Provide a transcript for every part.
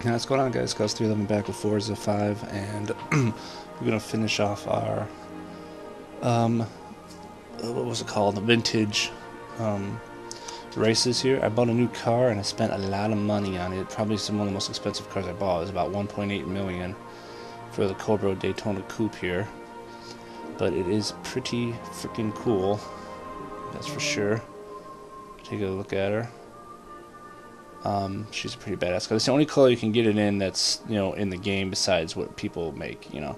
Now, what's going on, guys? Cuz311 back with Forza 5, and we're gonna finish off our what was it called? The vintage races here. I bought a new car and I spent a lot of money on it. Probably one of the most expensive cars I bought. It was about 1.8 million for the Cobra Daytona Coupe here. But it is pretty freaking cool, that's for sure. Take a look at her. She's a pretty badass car. It's the only color you can get it in that's, you know, in the game besides what people make, you know.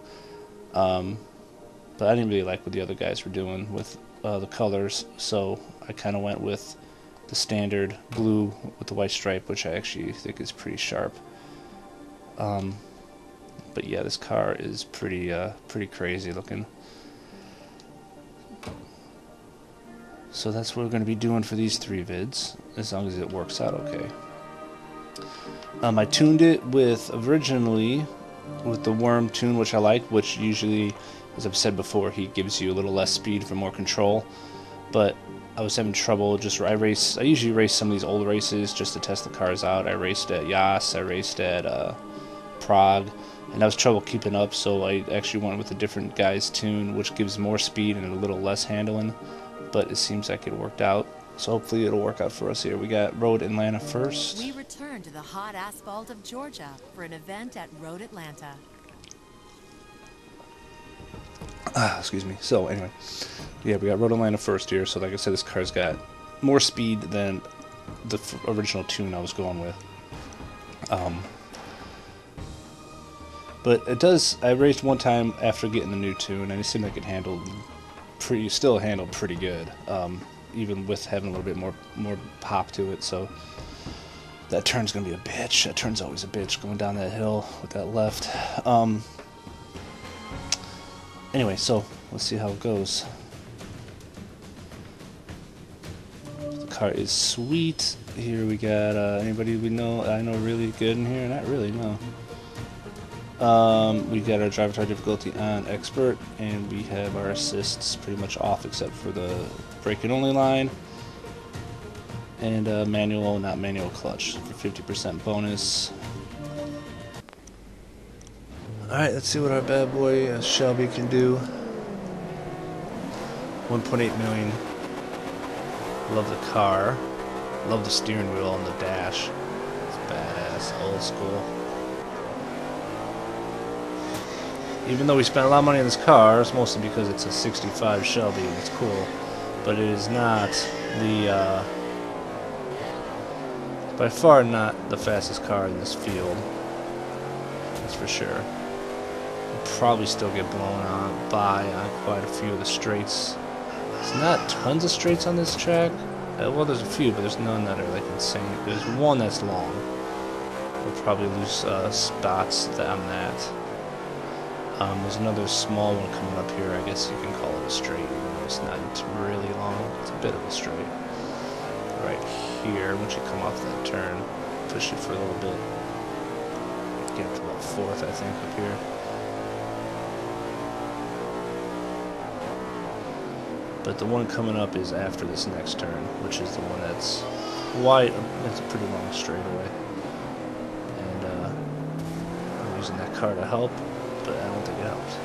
But I didn't really like what the other guys were doing with the colors, so I kind of went with the standard blue with the white stripe, which I actually think is pretty sharp. But yeah, this car is pretty crazy looking. So that's what we're going to be doing for these 3 vids, as long as it works out okay. I tuned it with originally with the worm tune, which I like, which usually, as I've said before, he gives you a little less speed for more control. But I was having trouble. I usually race some of these old races just to test the cars out. I raced at Yas, I raced at Prague, and I was trouble keeping up. So I actually went with a different guy's tune, which gives more speed and a little less handling. But it seems like it worked out. So hopefully it'll work out for us here. We got Road Atlanta first. We return to the hot asphalt of Georgia for an event at Road Atlanta. Excuse me. So anyway, yeah, we got Road Atlanta first here. So like I said, this car's got more speed than the original tune I was going with. But it does. I raced one time after getting the new tune, and it seemed like it still handled pretty good. Even with having a little bit more pop to it. So that turn's gonna be a bitch. That turn's always a bitch going down that hill with that left. Anyway, so let's see how it goes. The car is sweet. Here we got anybody I know really good in here? Not really, no. We got our driver tire difficulty on expert, and we have our assists pretty much off except for the braking only line, and manual, not manual clutch for 50% bonus. Alright, let's see what our bad boy Shelby can do. 1.8 million. Love the car. Love the steering wheel and the dash. It's badass, old school. Even though we spent a lot of money on this car, it's mostly because it's a 65 Shelby and it's cool. But it is not the, by far not the fastest car in this field. That's for sure. We'll probably still get blown by on quite a few of the straights. There's not tons of straights on this track. Well, there's a few, but there's none that are like insane. There's one that's long. We'll probably lose spots on that. There's another small one coming up here. I guess you can call it a straight, even though it's not really long. It's a bit of a straight. Right here, once you come off that turn, push it for a little bit. Get up to about 4th, I think, up here. But the one coming up is after this next turn, which is the one that's wide. It's a pretty long straightaway. And I'm using that car to help, but I don't think it helps.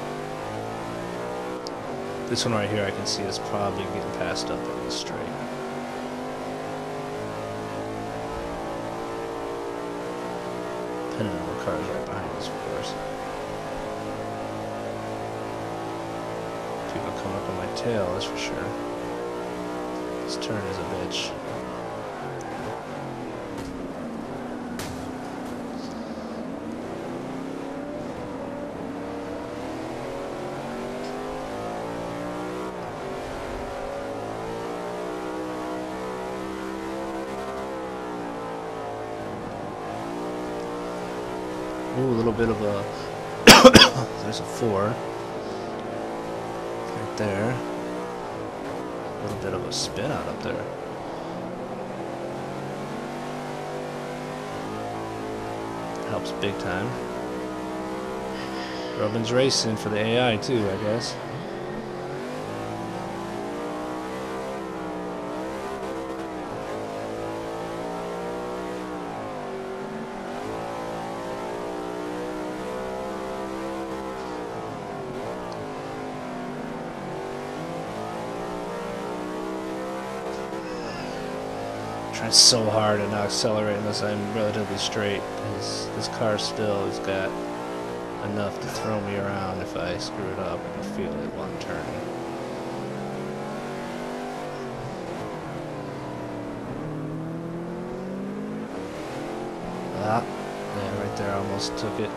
This one right here, I can see is probably getting passed up in the straight. Depending on what car is right behind us, of course. People coming up on my tail, that's for sure. This turn is a bitch. Ooh, a little bit of a there's a 4 right there. A little bit of a spin out up there. Helps big time. Robin's racing for the AI too, I guess. trying so hard to not accelerate unless I'm relatively straight, because this car still has got enough to throw me around if I screw it up. I can feel it while I'm turning. Ah, yeah, right there, I almost took it.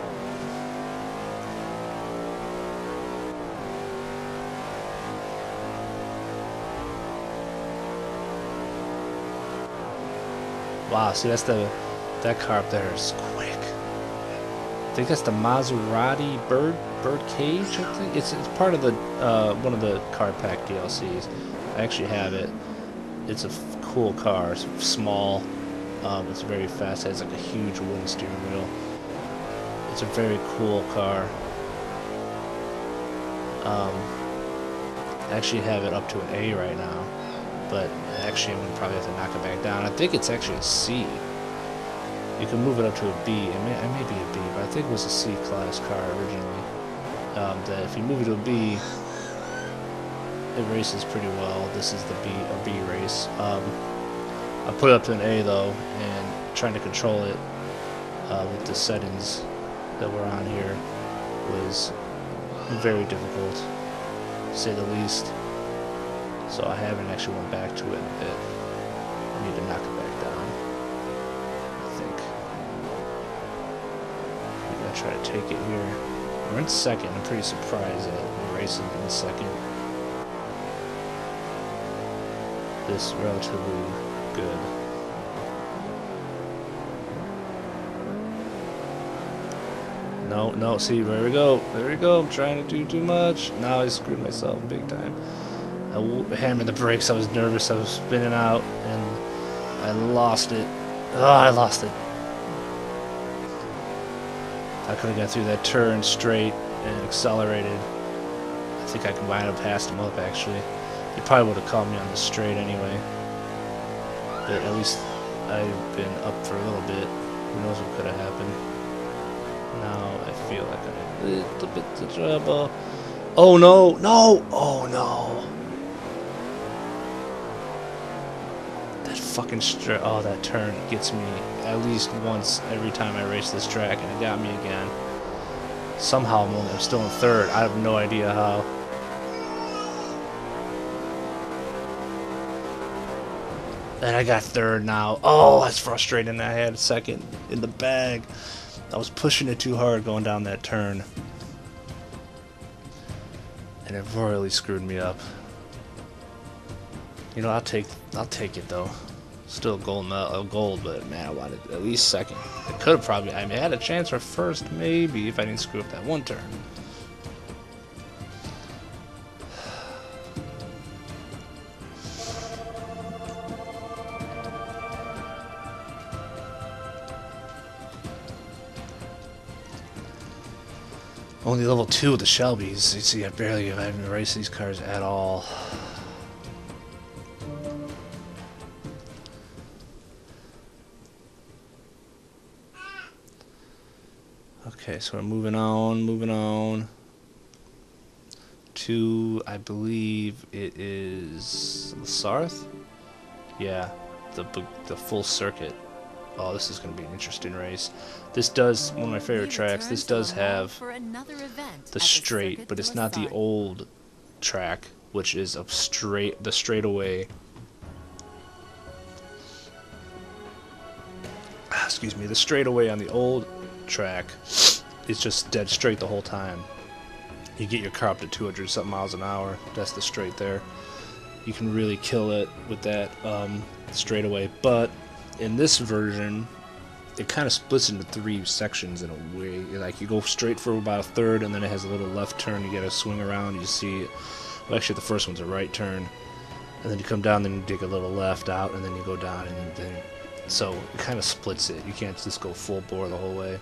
Wow, see, that's that car up there is quick. I think that's the Maserati bird cage. I think it's part of the one of the car pack DLCs. I actually have it. It's a cool car. It's small. It's very fast. It has like a huge wooden steering wheel. It's a very cool car. I actually have it up to an A right now, but actually I'm gonna probably have to knock it back down. I think it's actually a C. You can move it up to a B. It may be a B, but I think it was a C class car originally. That if you move it to a B, it races pretty well. This is the B race. I put it up to an A though, and trying to control it with the settings that were on here was very difficult, to say the least. So I haven't actually went back to it in a bit. I need to knock it back down, I think. Maybe I'll try to take it here. We're in second. I'm pretty surprised that we're racing in second. This is relatively good. No, see, there we go. There we go. I'm trying to do too much. Now I screwed myself big time. I hammered the brakes. I was nervous. I was spinning out, and I lost it. Oh, I lost it. I could have got through that turn straight and accelerated. I think I could wind up passing him up, actually. He probably would have caught me on the straight anyway. But at least I've been up for a little bit. Who knows what could have happened. Now I feel like I'm in a little bit of trouble. Oh no! No! Oh no! That fucking oh, that turn gets me at least once every time I race this track, and it got me again. Somehow I'm still in third. I have no idea how. And I got third now. Oh, that's frustrating. I had second in the bag. I was pushing it too hard going down that turn, and it royally screwed me up. You know, I'll take it though. Still gold, but man, I wanted at least second. It could have probably. I had a chance for first, maybe, if I didn't screw up that one turn. Only level 2 with the Shelbys. You see, I haven't raced these cars at all. Okay, so we're moving on to, I believe it is Sarth? Yeah, the full circuit. Oh, this is going to be an interesting race. This does, one of my favorite tracks, this does have the straight, but it's not the old track, which is the straightaway. Excuse me, the straightaway on the old track is just dead straight the whole time. You get your car up to 200 something miles an hour. That's the straight there. You can really kill it with that straightaway, but in this version, it kind of splits into 3 sections in a way. Like, you go straight for about a third, and then it has a little left turn. You get a swing around. You see, well, actually, the first one's a right turn, and then you come down, then you dig a little left out, and then you go down, and then so it kind of splits it. You can't just go full bore the whole way.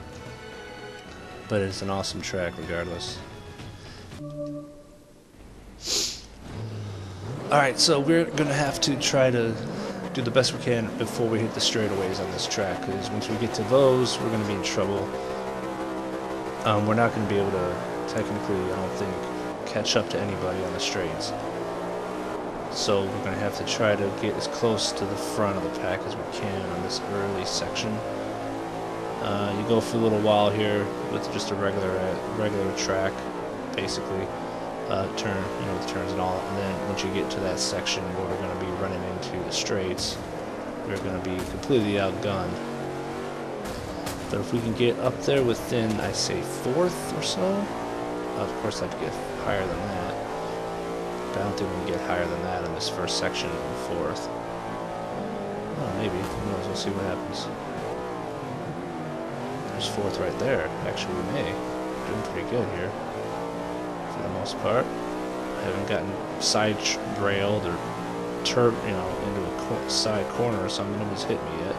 But it's an awesome track, regardless. All right, so we're gonna have to try to do the best we can before we hit the straightaways on this track, because once we get to those, we're going to be in trouble. We're not going to be able to, technically, I don't think, catch up to anybody on the straights. So we're going to have to try to get as close to the front of the pack as we can on this early section. You go for a little while here with just a regular track, basically. Turn, you know, with turns and all, and then once you get to that section where we're going to be running into the straights, we're going to be completely outgunned. But if we can get up there within, I say, 4th or so, of course I'd get higher than that. But I don't think we can get higher than that in this first section in 4th. Oh, maybe. Who knows? We'll see what happens. There's 4th right there. Actually, we may. Doing pretty good here. For the most part. I haven't gotten side railed or you know, into a side corner or something. Nobody's hit me yet.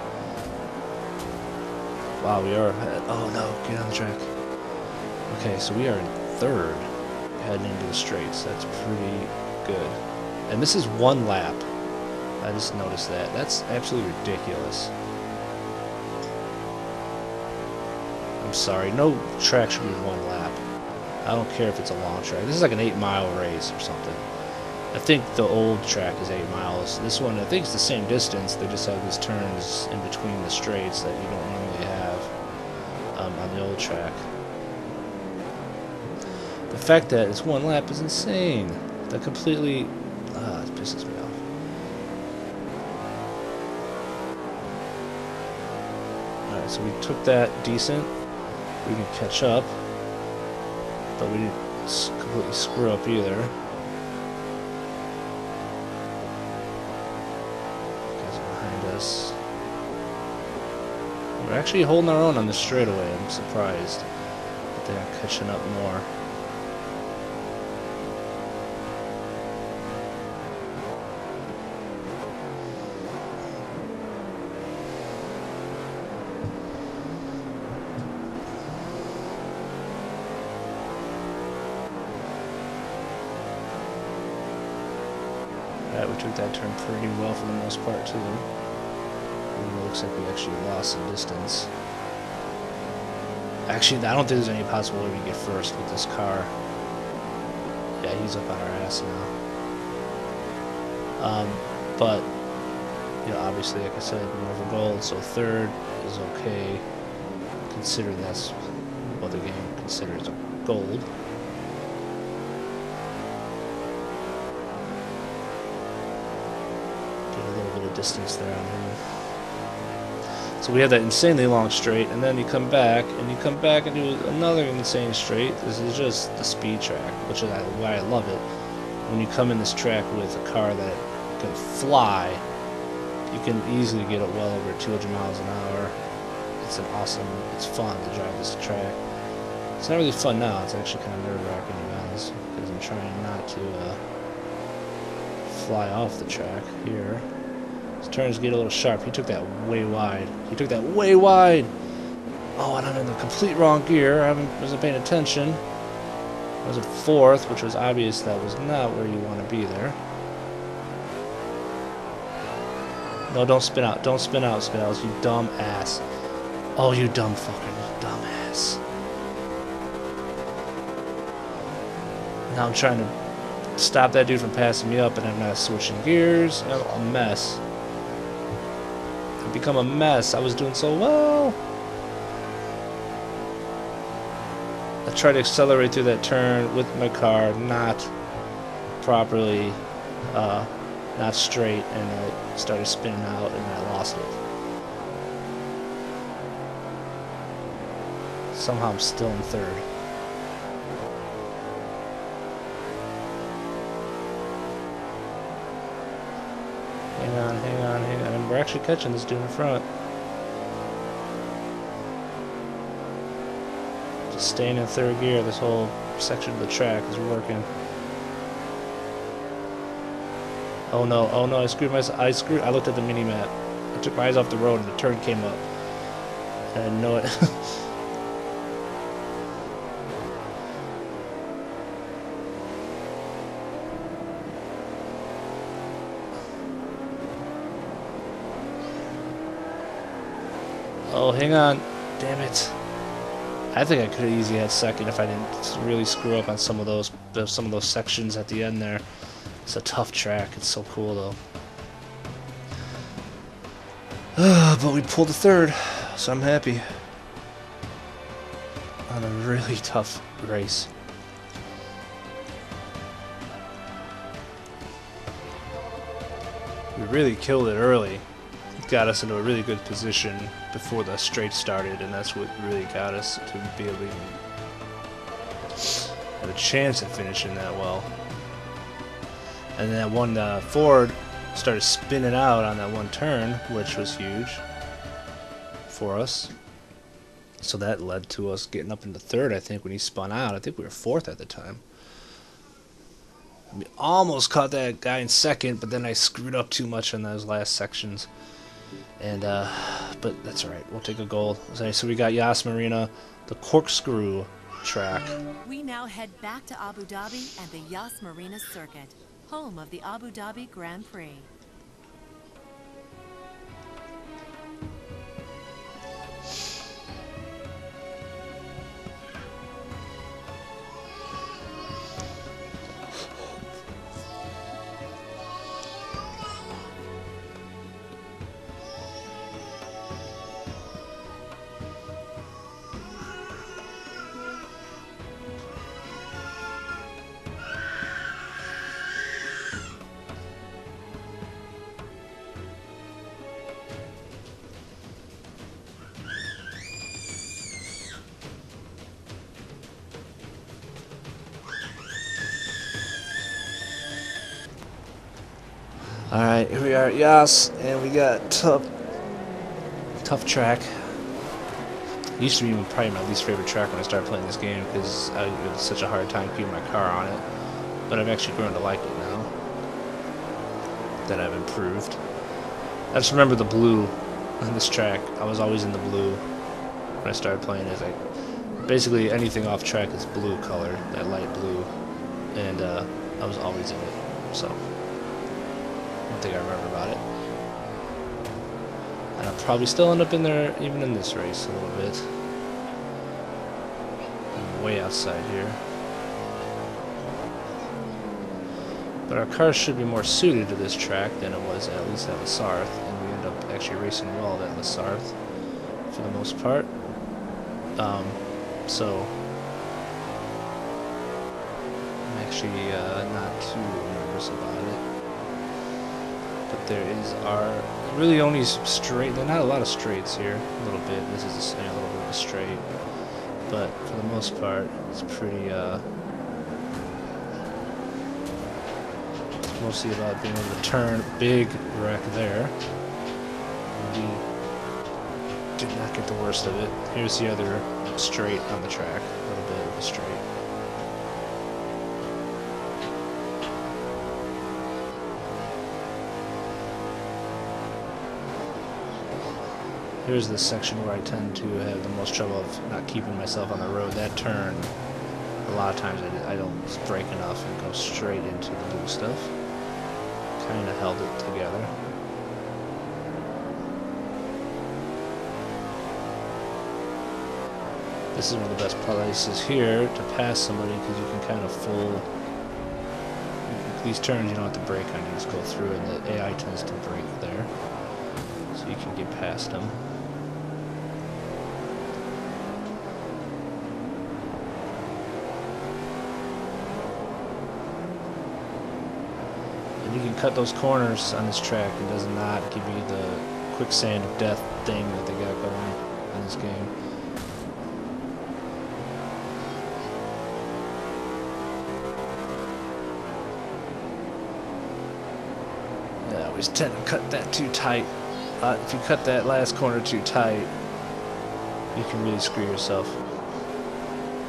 Wow, we are ahead. Oh no, get on the track. Okay, so we are in 3rd heading into the straights. That's pretty good. And this is 1 lap. I just noticed that. That's absolutely ridiculous. I'm sorry, no track should be 1 lap. I don't care if it's a long track. This is like an 8-mile race or something. I think the old track is 8 miles. This one, I think it's the same distance. They just have these turns in between the straights that you don't normally have on the old track. The fact that it's 1 lap is insane. That completely it pisses me off. Alright, so we took that decent. We can catch up. But we didn't completely screw up either. Guys behind us. We're actually holding our own on this straightaway. I'm surprised that they're catching up more. We took that turn pretty well for the most part too. It looks like we actually lost some distance. Actually, I don't think there's any possibility we get first with this car. Yeah, he's up on our ass now. But you know, obviously, like I said, we're over gold, so 3rd is okay. Consider that's what the game considers gold. Distance there on him. So we have that insanely long straight, and then you come back and do another insane straight. This is just the speed track, which is why I love it. When you come in this track with a car that can fly, you can easily get it well over 200 miles an hour. It's it's fun to drive this track. It's not really fun now, it's actually kind of nerve-wracking, to be honest, because I'm trying not to fly off the track here. His turns get a little sharp. He took that way wide. Oh, and I'm in the complete wrong gear. I wasn't paying attention. I was at 4th, which was obvious that was not where you want to be there. No, don't spin out. Don't spin out, you dumb ass. Oh, you dumb fucker, you dumb ass. Now I'm trying to stop that dude from passing me up, and I'm not switching gears. I'm a mess. I've become a mess. I was doing so well. I tried to accelerate through that turn with my car, not properly, not straight, and I started spinning out, and I lost it. Somehow I'm still in 3rd. Hang on. And we're actually catching this dude in front. Just staying in 3rd gear. This whole section of the track is working. Oh no, I screwed myself. I looked at the mini-map. I took my eyes off the road and the turn came up. And I didn't know it. Oh, hang on. Damn it. I think I could have easily had 2nd if I didn't really screw up on some of those sections at the end there. It's a tough track. It's so cool though. But we pulled a third, so I'm happy. On a really tough race. We really killed it early. It got us into a really good position before the straight started, and that's what really got us to be able to even have a chance at finishing that well. And then that one Ford started spinning out on that one turn, which was huge for us. So that led to us getting up into third, I think, when he spun out. I think we were fourth at the time. We almost caught that guy in second, but then I screwed up too much in those last sections. And but that's alright. We'll take a gold. So we got Yas Marina, the corkscrew track. We now head back to Abu Dhabi and the Yas Marina circuit, home of the Abu Dhabi Grand Prix. Alright, here we are at Yas, and we got tough track. It used to be probably my least favorite track when I started playing this game because I had such a hard time keeping my car on it. But I've actually grown to like it now that I've improved. I just remember the blue on this track. I was always in the blue when I started playing it. Like basically anything off track is blue color, that light blue, and I was always in it. So I think I remember about it. And I'll probably still end up in there even in this race a little bit. I'm way outside here. But our car should be more suited to this track than it was at least at Lasarth, and we end up actually racing well at Lasarth for the most part. So I'm actually not too nervous about it. But there is really only some straight. There are not a lot of straights here. A little bit. This is a little bit of a straight, but for the most part, it's pretty. It's mostly about being able to turn. Big wreck there. We did not get the worst of it. Here's the other straight on the track. A little bit of a straight. Here's the section where I tend to have the most trouble of not keeping myself on the road. That turn, a lot of times I don't brake enough and go straight into the blue stuff. Kind of held it together. This is one of the best places here to pass somebody because you can kind of these turns you don't have to brake on, you just go through, and the AI tends to brake there. So you can get past them. You can cut those corners on this track. It does not give you the quicksand of death thing that they got going in this game. Yeah, I always tend to cut that too tight. If you cut that last corner too tight, you can really screw yourself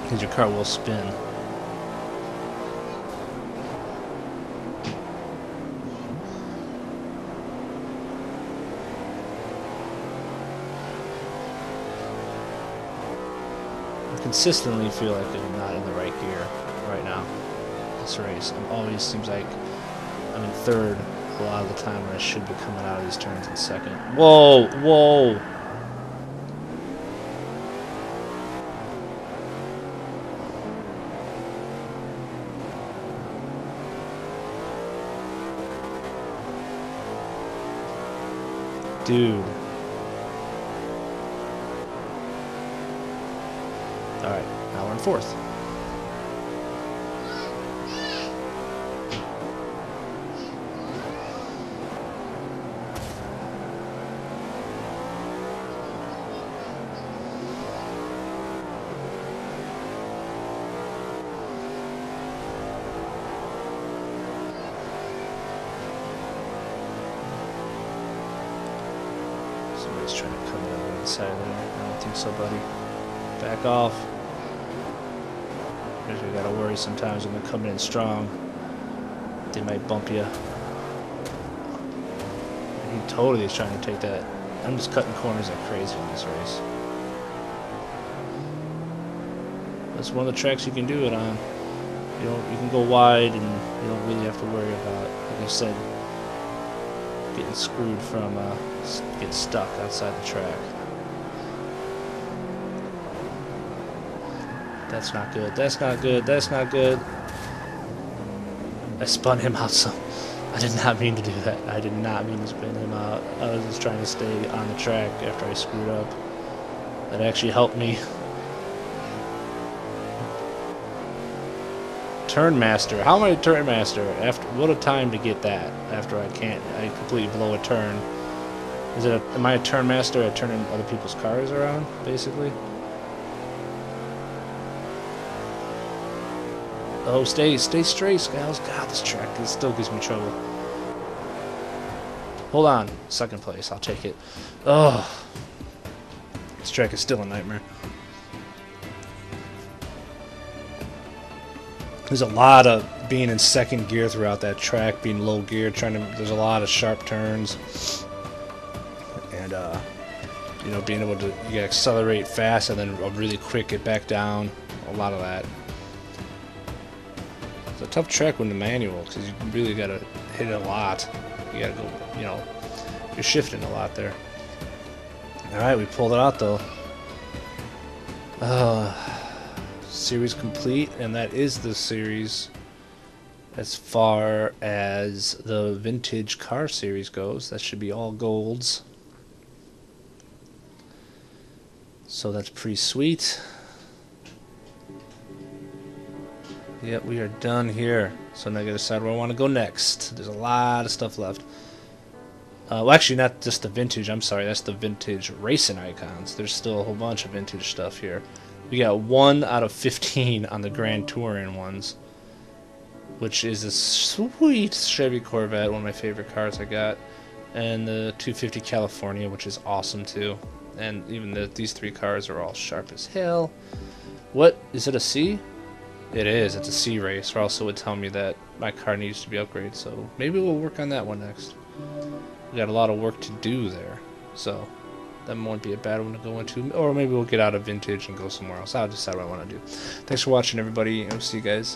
because your car will spin. Consistently feel like I'm not in the right gear right now. This race, it always seems like I'm in third a lot of the time when I should be coming out of these turns in second. Whoa, whoa! Dude. Alright, now we're in fourth. Somebody's trying to come over the inside there. I don't think so, buddy. Back off. Because you gotta worry sometimes when they're coming in strong. They might bump you. And he totally is trying to take that. I'm just cutting corners like crazy in this race. That's one of the tracks you can do it on. You can go wide and you don't really have to worry about, like I said, getting screwed from getting stuck outside the track. That's not good. That's not good. That's not good. I spun him out some. I did not mean to do that. I did not mean to spin him out. I was just trying to stay on the track after I screwed up. That actually helped me. Turn master. How am I a turn master? What a time to get that after I completely blow a turn. Am I a turn master at turning other people's cars around, basically? Oh, stay straight, Skiles. God, this track still gives me trouble. Hold on. Second place. I'll take it. Oh. This track is still a nightmare. There's a lot of being in second gear throughout that track, being low gear, there's a lot of sharp turns. And, you know, being able to accelerate fast and then really quick get back down. A lot of that. It's a tough track with the manual because you really got to hit it a lot. You got to go, you know, you're shifting a lot there. Alright, we pulled it out though. Series complete, and that is the series as far as the vintage car series goes. That should be all golds. So that's pretty sweet. Yep, we are done here. So now I gotta decide where I want to go next. There's a lot of stuff left. Well, actually, not just the vintage. I'm sorry, that's the vintage racing icons. There's still a whole bunch of vintage stuff here. We got 1 out of 15 on the Grand Touring ones, which is a sweet Chevy Corvette, one of my favorite cars I got, and the 250 California, which is awesome too. And even these 3 cars are all sharp as hell. What is it? A C? It is. It's a C race, or else it would tell me that my car needs to be upgraded. So maybe we'll work on that one next. We got a lot of work to do there, so that won't be a bad one to go into. Or maybe we'll get out of vintage and go somewhere else. I'll decide what I want to do. Thanks for watching, everybody, and we'll see you guys